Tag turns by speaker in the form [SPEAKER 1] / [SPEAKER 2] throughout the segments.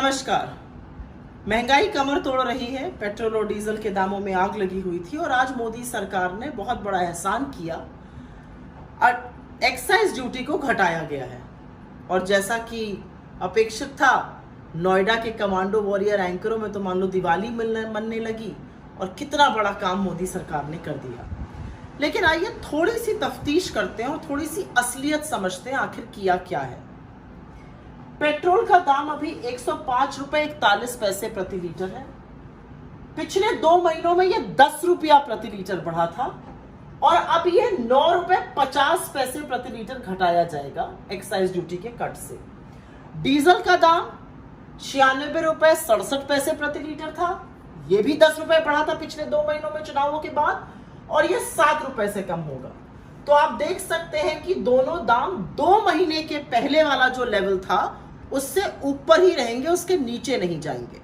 [SPEAKER 1] नमस्कार। महंगाई कमर तोड़ रही है। पेट्रोल और डीजल के दामों में आग लगी हुई थी और आज मोदी सरकार ने बहुत बड़ा एहसान किया और एक्साइज ड्यूटी को घटाया गया है। और जैसा कि अपेक्षित था, नोएडा के कमांडो वॉरियर एंकरों में तो मान लो दिवाली मनने लगी और कितना बड़ा काम मोदी सरकार ने कर दिया। लेकिन आइए थोड़ी सी तफ्तीश करते हैं और थोड़ी सी असलियत समझते हैं आखिर किया क्या है। पेट्रोल का दाम अभी 105 रुपए 41 पैसे प्रति लीटर है। पिछले 2 महीनों में यह 10 रुपया प्रति लीटर बढ़ा था और अब यह 9 रुपए 50 पैसे प्रति लीटर घटाया जाएगा एक्साइज ड्यूटी के कट से। डीजल का दाम 96 रुपए 67 पैसे प्रति लीटर था। यह भी 10 रुपए बढ़ा था पिछले 2 महीनों में चुनावों के बाद और यह 7 रुपए से कम होगा। तो आप देख सकते हैं कि दोनों दाम 2 महीने के पहले वाला जो लेवल था उससे ऊपर ही रहेंगे, उसके नीचे नहीं जाएंगे।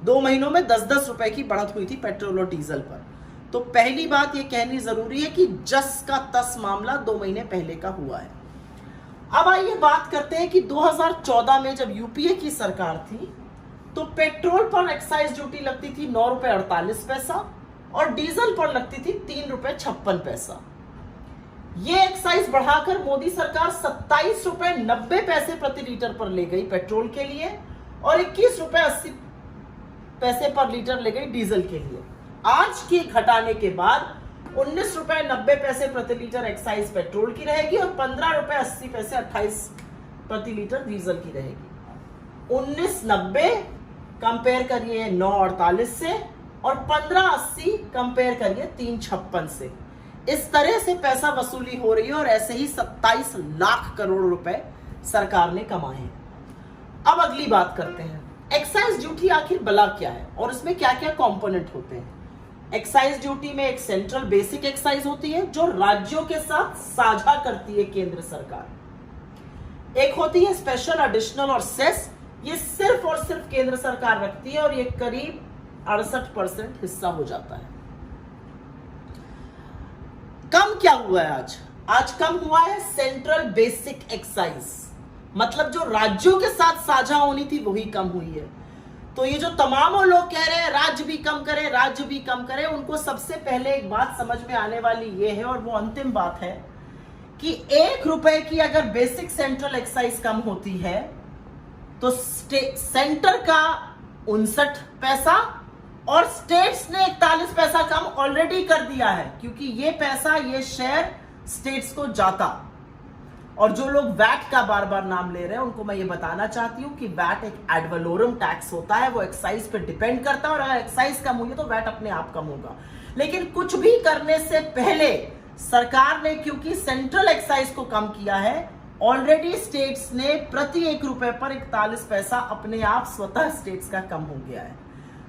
[SPEAKER 1] 2 महीनों में 10-10 रुपए की बढ़त हुई थी पेट्रोल और डीजल पर। तो पहली बात यह कहनी जरूरी है कि जस का तस मामला 2 महीने पहले का हुआ है। अब आइए बात करते हैं कि 2014 में जब यूपीए की सरकार थी तो पेट्रोल पर एक्साइज ड्यूटी लगती थी 9 रुपए 48 पैसा और डीजल पर लगती थी 3 रुपए 56 पैसा। ये एक्साइज बढ़ाकर मोदी सरकार 27 रुपए 90 पैसे प्रति लीटर पर ले गई पेट्रोल के लिए और 21 रुपए 80 पैसे पर लीटर ले गई डीजल के लिए। आज के घटाने के बाद 19 रुपए 90 पैसे प्रति लीटर एक्साइज पेट्रोल की रहेगी और 15 रुपए 80 पैसे 28 प्रति लीटर डीजल की रहेगी। 1990 कंपेयर करिए 948 से और 1580 कंपेयर करिए 356 से। इस तरह से पैसा वसूली हो रही है और ऐसे ही 27 लाख करोड़ रुपए सरकार ने कमाए हैं। अब अगली बात करते हैं, एक्साइज ड्यूटी आखिर भला क्या है और इसमें क्या क्या कंपोनेंट होते हैं। एक्साइज ड्यूटी में एक सेंट्रल बेसिक एक्साइज होती है जो राज्यों के साथ साझा करती है केंद्र सरकार। एक होती है स्पेशल, एडिशनल और सेस। ये सिर्फ और सिर्फ केंद्र सरकार रखती है और ये करीब 68% हिस्सा हो जाता है। कम क्या हुआ है आज कम हुआ है सेंट्रल बेसिक एक्साइज, मतलब जो राज्यों के साथ साझा होनी थी वही कम हुई है। तो ये जो तमाम लोग कह रहे हैं राज्य भी कम करें, उनको सबसे पहले एक बात समझ में आने वाली ये है और वो अंतिम बात है कि 1 रुपए की अगर बेसिक सेंट्रल एक्साइज कम होती है तो सेंटर का 59 पैसा और स्टेट्स ने 41 पैसा कम ऑलरेडी कर दिया है, क्योंकि ये पैसा, ये शेयर स्टेट्स को जाता। और जो लोग वैट का बार बार नाम ले रहे हैं उनको मैं ये बताना चाहती हूं कि वैट एक एड वैलोरम टैक्स होता है, वो एक्साइज पे डिपेंड करता है और अगर एक्साइज कम हुई तो वैट अपने आप कम होगा। लेकिन कुछ भी करने से पहले सरकार ने, क्योंकि सेंट्रल एक्साइज को कम किया है, ऑलरेडी स्टेट्स ने प्रति 1 रुपए पर 41 पैसा अपने आप स्वतः स्टेट्स का कम हो गया है।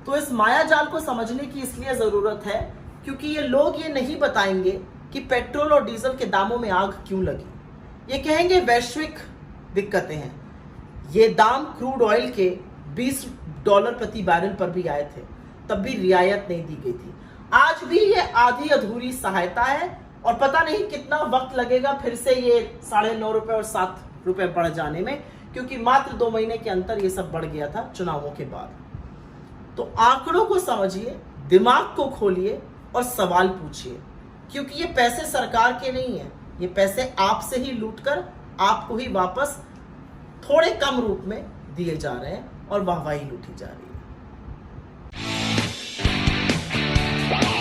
[SPEAKER 1] तो इस माया जाल को समझने की इसलिए जरूरत है क्योंकि ये लोग ये नहीं बताएंगे कि पेट्रोल और डीजल के दामों में आग क्यों लगी। ये कहेंगे वैश्विक दिक्कतें हैं। ये दाम क्रूड ऑयल के $20 प्रति बैरल पर भी आए थे, तब भी रियायत नहीं दी गई थी। आज भी ये आधी अधूरी सहायता है और पता नहीं कितना वक्त लगेगा फिर से ये 9.5 रुपए और 7 रुपए बढ़ जाने में, क्योंकि मात्र 2 महीने के अंतर ये सब बढ़ गया था चुनावों के बाद। तो आंकड़ों को समझिए, दिमाग को खोलिए और सवाल पूछिए, क्योंकि ये पैसे सरकार के नहीं है, ये पैसे आपसे ही लूटकर आपको ही वापस थोड़े कम रूप में दिए जा रहे हैं और वाहवाही लूटी जा रही है।